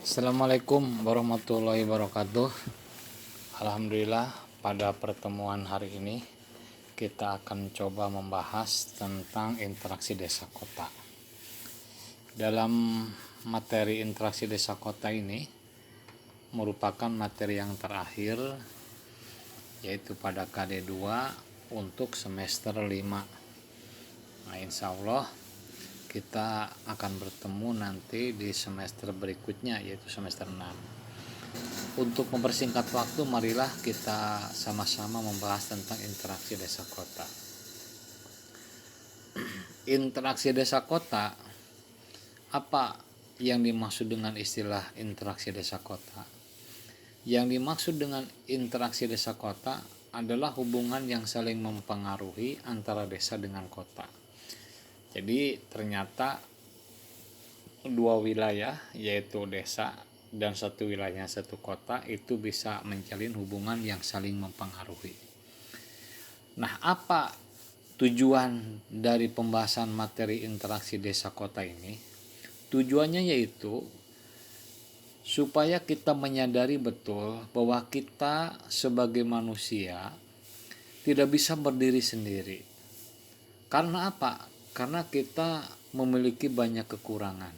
Assalamualaikum warahmatullahi wabarakatuh. Alhamdulillah, pada pertemuan hari ini kita akan coba membahas tentang interaksi desa kota. Dalam materi interaksi desa kota ini merupakan materi yang terakhir, yaitu pada KD2 untuk semester 5. Nah, insya Allah kita akan bertemu nanti di semester berikutnya, yaitu semester 6. Untuk mempersingkat waktu, marilah kita sama-sama membahas tentang interaksi desa kota. Interaksi desa kota, apa yang dimaksud dengan istilah interaksi desa kota? Yang dimaksud dengan interaksi desa kota adalah hubungan yang saling mempengaruhi antara desa dengan kota. Jadi ternyata dua wilayah, yaitu desa dan satu wilayah satu kota, itu bisa menjalin hubungan yang saling mempengaruhi. Nah, apa tujuan dari pembahasan materi interaksi desa kota ini? Tujuannya yaitu supaya kita menyadari betul bahwa kita sebagai manusia tidak bisa berdiri sendiri. Karena apa? Karena kita memiliki banyak kekurangan.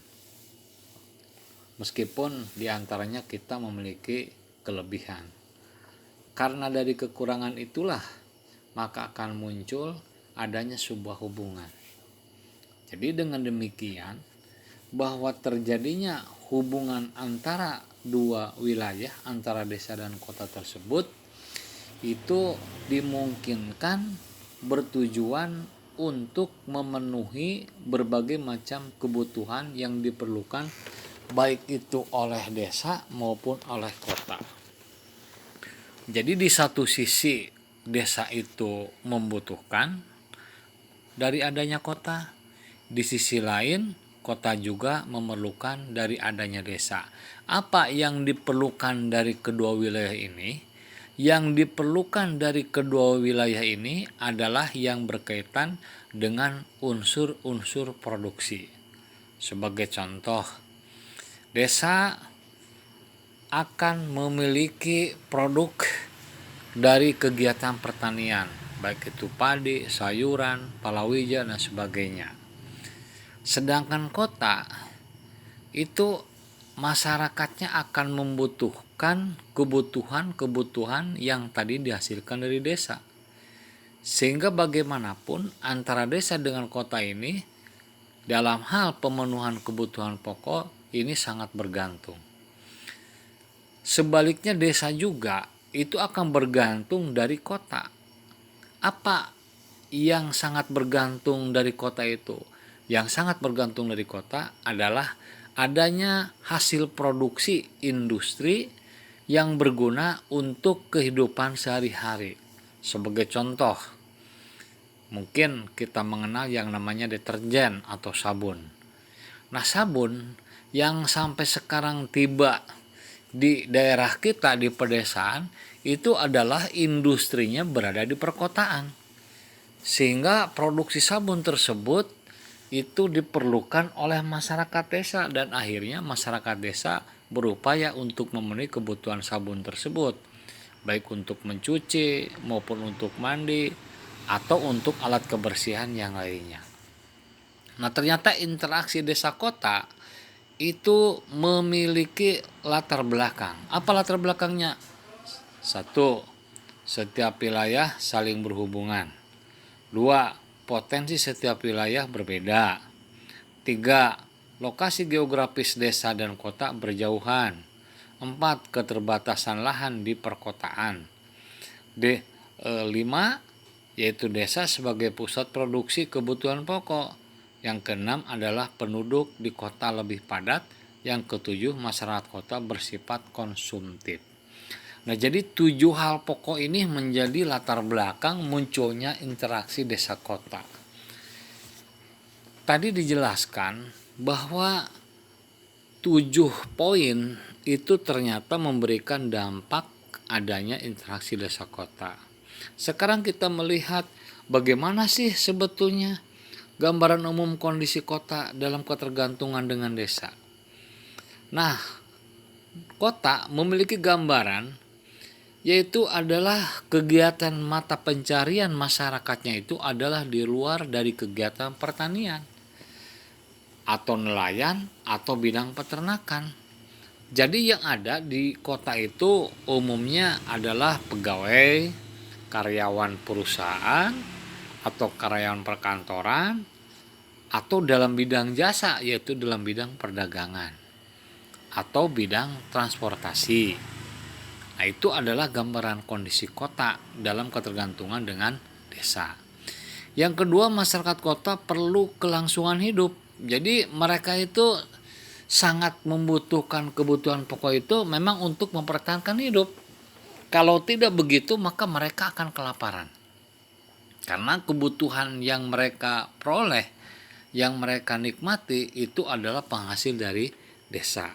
Meskipun diantaranya kita memiliki kelebihan. Karena dari kekurangan itulah maka akan muncul adanya sebuah hubungan. Jadi dengan demikian, bahwa terjadinya hubungan antara dua wilayah, antara desa dan kota tersebut, itu dimungkinkan bertujuan untuk memenuhi berbagai macam kebutuhan yang diperlukan, baik itu oleh desa maupun oleh kota. Jadi di satu sisi desa itu membutuhkan dari adanya kota, di sisi lain kota juga memerlukan dari adanya desa. Apa yang diperlukan dari kedua wilayah ini? Yang diperlukan dari kedua wilayah ini adalah yang berkaitan dengan unsur-unsur produksi. Sebagai contoh, desa akan memiliki produk dari kegiatan pertanian, baik itu padi, sayuran, palawija, dan sebagainya. Sedangkan kota itu masyarakatnya akan membutuhkan kebutuhan yang tadi dihasilkan dari desa. Sehingga bagaimanapun antara desa dengan kota ini dalam hal pemenuhan kebutuhan pokok ini sangat bergantung. Sebaliknya desa juga itu akan bergantung dari kota. Apa yang sangat bergantung dari kota itu? Yang sangat bergantung dari kota adalah adanya hasil produksi industri yang berguna untuk kehidupan sehari-hari. Sebagai contoh, mungkin kita mengenal yang namanya deterjen atau sabun. Nah, sabun yang sampai sekarang tiba di daerah kita di pedesaan itu adalah industrinya berada di perkotaan. Sehingga produksi sabun tersebut itu diperlukan oleh masyarakat desa, dan akhirnya masyarakat desa berupaya untuk memenuhi kebutuhan sabun tersebut, baik untuk mencuci maupun untuk mandi atau untuk alat kebersihan yang lainnya. Nah, ternyata interaksi desa kota itu memiliki latar belakang. Apa latar belakangnya? Satu, setiap wilayah saling berhubungan. Dua, potensi setiap wilayah berbeda. Tiga, lokasi geografis desa dan kota berjauhan. Empat, keterbatasan lahan di perkotaan. Lima, yaitu desa sebagai pusat produksi kebutuhan pokok. Yang keenam adalah penduduk di kota lebih padat. Yang ketujuh, masyarakat kota bersifat konsumtif. Nah, jadi 7 hal pokok ini menjadi latar belakang munculnya interaksi desa kota. Tadi dijelaskan bahwa 7 poin itu ternyata memberikan dampak adanya interaksi desa kota. Sekarang kita melihat bagaimana sih sebetulnya gambaran umum kondisi kota dalam ketergantungan dengan desa. Nah, kota memiliki gambaran, yaitu adalah kegiatan mata pencarian masyarakatnya itu adalah di luar dari kegiatan pertanian atau nelayan atau bidang peternakan. Jadi yang ada di kota itu umumnya adalah pegawai, karyawan perusahaan atau karyawan perkantoran, atau dalam bidang jasa, yaitu dalam bidang perdagangan atau bidang transportasi. Nah, itu adalah gambaran kondisi kota dalam ketergantungan dengan desa. Yang kedua, masyarakat kota perlu kelangsungan hidup. Jadi mereka itu sangat membutuhkan kebutuhan pokok itu memang untuk mempertahankan hidup. Kalau tidak begitu, maka mereka akan kelaparan. Karena kebutuhan yang mereka peroleh, yang mereka nikmati itu adalah penghasil dari desa.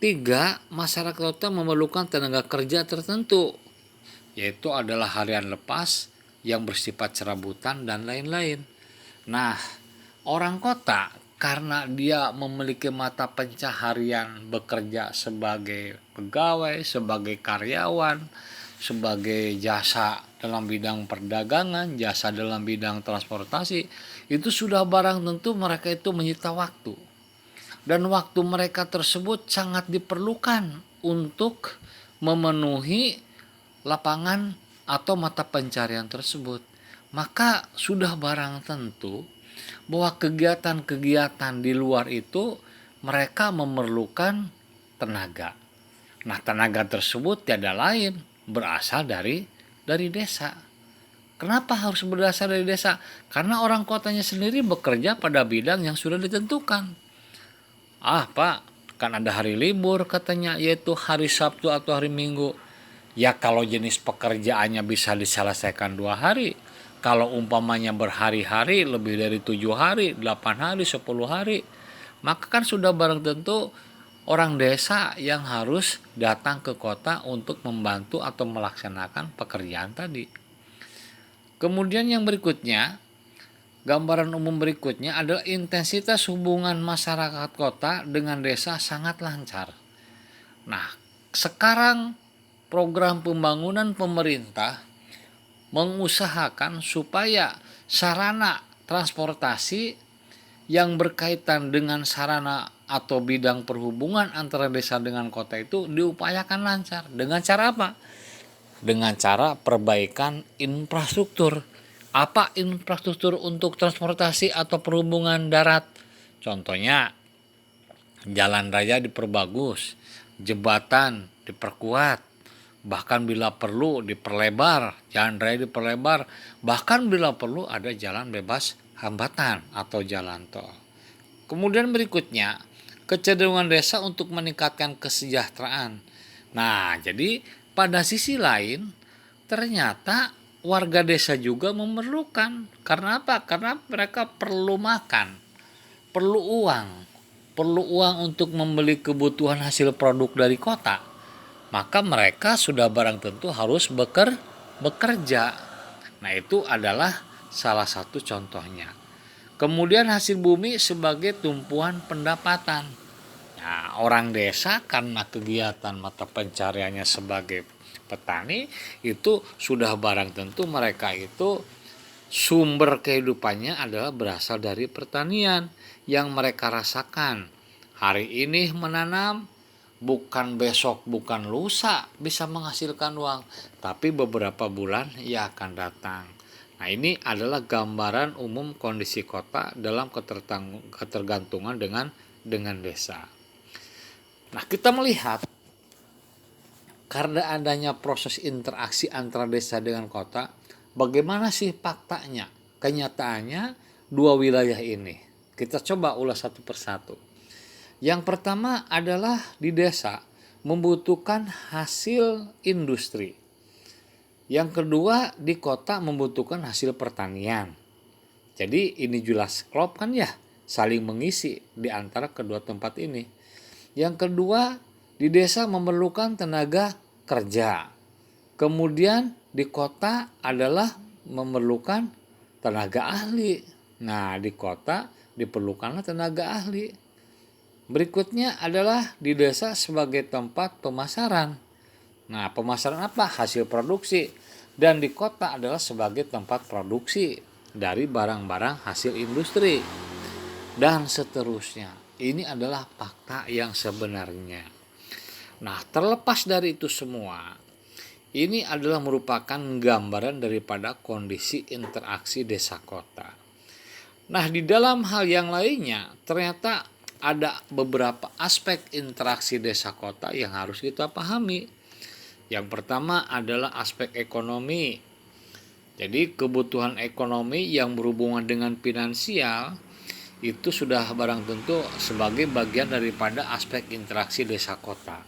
3, masyarakat kota memerlukan tenaga kerja tertentu, yaitu adalah harian lepas yang bersifat serabutan dan lain-lain. Nah, orang kota karena dia memiliki mata pencaharian bekerja sebagai pegawai, sebagai karyawan, sebagai jasa dalam bidang perdagangan, jasa dalam bidang transportasi, itu sudah barang tentu mereka itu menyita waktu. Dan waktu mereka tersebut sangat diperlukan untuk memenuhi lapangan atau mata pencarian tersebut. Maka sudah barang tentu bahwa kegiatan-kegiatan di luar itu mereka memerlukan tenaga. Nah, tenaga tersebut tiada lain berasal dari desa. Kenapa harus berasal dari desa? Karena orang kotanya sendiri bekerja pada bidang yang sudah ditentukan. Pak, kan ada hari libur katanya, yaitu hari Sabtu atau hari Minggu. Ya kalau jenis pekerjaannya bisa diselesaikan 2 hari. Kalau umpamanya berhari-hari, lebih dari 7 hari, 8 hari, 10 hari, maka kan sudah barang tentu orang desa yang harus datang ke kota untuk membantu atau melaksanakan pekerjaan tadi. Kemudian yang berikutnya, gambaran umum berikutnya adalah intensitas hubungan masyarakat kota dengan desa sangat lancar. Nah, sekarang program pembangunan pemerintah mengusahakan supaya sarana transportasi yang berkaitan dengan sarana atau bidang perhubungan antara desa dengan kota itu diupayakan lancar. Dengan cara apa? Dengan cara perbaikan infrastruktur. Apa infrastruktur untuk transportasi atau perhubungan darat? Contohnya, jalan raya diperbagus, jembatan diperkuat, bahkan bila perlu diperlebar, jalan raya diperlebar, bahkan bila perlu ada jalan bebas hambatan atau jalan tol. Kemudian berikutnya, kecenderungan desa untuk meningkatkan kesejahteraan. Nah, jadi pada sisi lain ternyata warga desa juga memerlukan. Karena apa? Karena mereka perlu makan, perlu uang untuk membeli kebutuhan hasil produk dari kota. Maka mereka sudah barang tentu harus bekerja. Nah, itu adalah salah satu contohnya. Kemudian hasil bumi sebagai tumpuan pendapatan. Nah, orang desa karena kegiatan mata pencariannya sebagai petani itu sudah barang tentu mereka itu sumber kehidupannya adalah berasal dari pertanian yang mereka rasakan. Hari ini menanam, bukan besok, bukan lusa bisa menghasilkan uang, tapi beberapa bulan ia akan datang. Nah, ini adalah gambaran umum kondisi kota dalam ketergantungan dengan desa. Nah, kita melihat karena adanya proses interaksi antara desa dengan kota, bagaimana sih faktanya, kenyataannya dua wilayah ini? Kita coba ulas satu persatu. Yang pertama adalah di desa membutuhkan hasil industri. Yang kedua di kota membutuhkan hasil pertanian. Jadi ini jelas klop kan ya, saling mengisi di antara kedua tempat ini. Yang kedua di desa memerlukan tenaga kerja. Kemudian di kota adalah memerlukan tenaga ahli. Nah, di kota diperlukanlah tenaga ahli. Berikutnya adalah di desa sebagai tempat pemasaran. Nah, pemasaran apa? Hasil produksi. Dan di kota adalah sebagai tempat produksi dari barang-barang hasil industri. Dan seterusnya. Ini adalah fakta yang sebenarnya. Nah, terlepas dari itu semua, ini adalah merupakan gambaran daripada kondisi interaksi desa kota. Nah, di dalam hal yang lainnya, ternyata ada beberapa aspek interaksi desa kota yang harus kita pahami. Yang pertama adalah aspek ekonomi. Jadi kebutuhan ekonomi yang berhubungan dengan finansial itu sudah barang tentu sebagai bagian daripada aspek interaksi desa kota.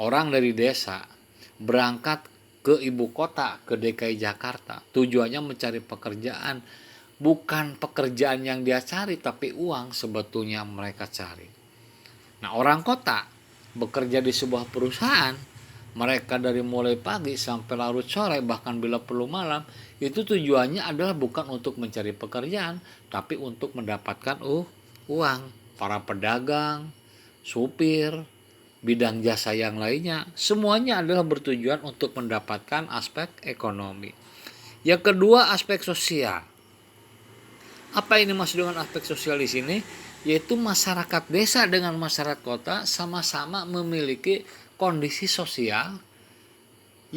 Orang dari desa berangkat ke ibu kota, ke DKI Jakarta, tujuannya mencari pekerjaan. Bukan pekerjaan yang dia cari, tapi uang sebetulnya mereka cari. Nah, orang kota bekerja di sebuah perusahaan, mereka dari mulai pagi sampai larut sore, bahkan bila perlu malam, itu tujuannya adalah bukan untuk mencari pekerjaan, tapi untuk mendapatkan uang. Para pedagang, supir, bidang jasa yang lainnya, semuanya adalah bertujuan untuk mendapatkan aspek ekonomi. Yang kedua, aspek sosial. Apa ini maksud dengan aspek sosial di sini? Yaitu masyarakat desa dengan masyarakat kota sama-sama memiliki kondisi sosial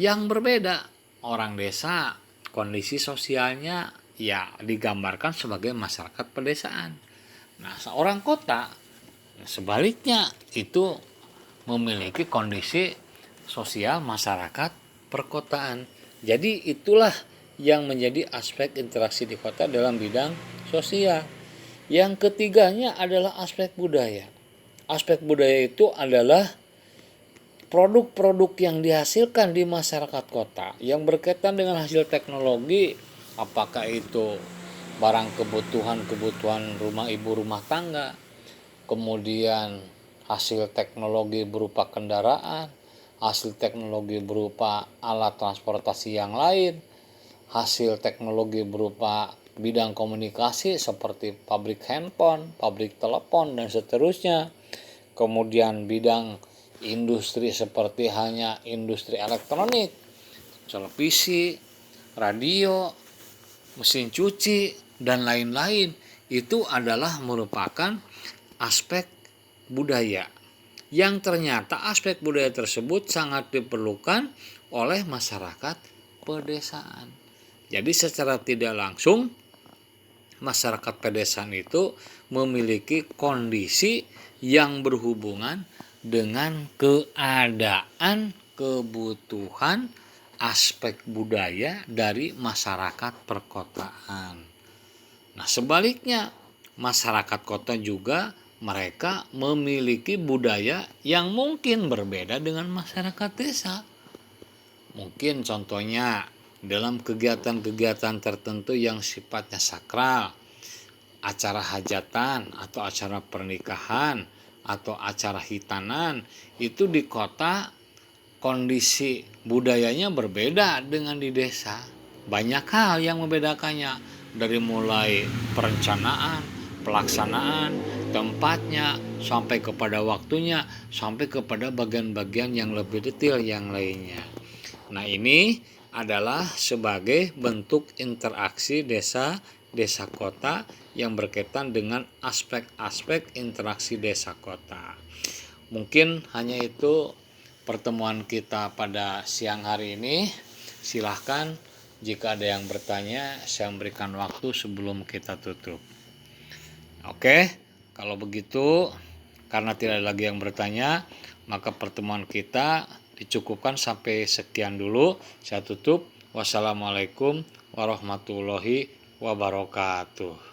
yang berbeda. Orang desa kondisi sosialnya ya digambarkan sebagai masyarakat pedesaan. Nah, seorang kota sebaliknya itu memiliki kondisi sosial masyarakat perkotaan. Jadi itulah yang menjadi aspek interaksi di kota dalam bidang sosial. Yang ketiganya adalah aspek budaya. Aspek budaya itu adalah produk-produk yang dihasilkan di masyarakat kota yang berkaitan dengan hasil teknologi, apakah itu barang kebutuhan rumah tangga, kemudian hasil teknologi berupa kendaraan, hasil teknologi berupa alat transportasi yang lain, hasil teknologi berupa bidang komunikasi seperti pabrik handphone, pabrik telepon, dan seterusnya. Kemudian bidang industri seperti hanya industri elektronik, televisi, radio, mesin cuci, dan lain-lain. Itu adalah merupakan aspek budaya yang ternyata aspek budaya tersebut sangat diperlukan oleh masyarakat pedesaan. Jadi secara tidak langsung masyarakat pedesaan itu memiliki kondisi yang berhubungan dengan keadaan, kebutuhan, aspek budaya dari masyarakat perkotaan. Nah, sebaliknya masyarakat kota juga mereka memiliki budaya yang mungkin berbeda dengan masyarakat desa. Mungkin contohnya dalam kegiatan-kegiatan tertentu yang sifatnya sakral, acara hajatan atau acara pernikahan atau acara hitanan, itu di kota kondisi budayanya berbeda dengan di desa. Banyak hal yang membedakannya, dari mulai perencanaan, pelaksanaan, tempatnya, sampai kepada waktunya, sampai kepada bagian-bagian yang lebih detail yang lainnya. Nah, ini adalah sebagai bentuk interaksi desa kota yang berkaitan dengan aspek-aspek interaksi desa kota. Mungkin hanya itu pertemuan kita pada siang hari ini. Silahkan jika ada yang bertanya, saya memberikan waktu sebelum kita tutup. Oke, kalau begitu, karena tidak ada lagi yang bertanya, maka pertemuan kita dicukupkan sampai sekian dulu. Saya tutup. Wassalamualaikum warahmatullahi wabarakatuh.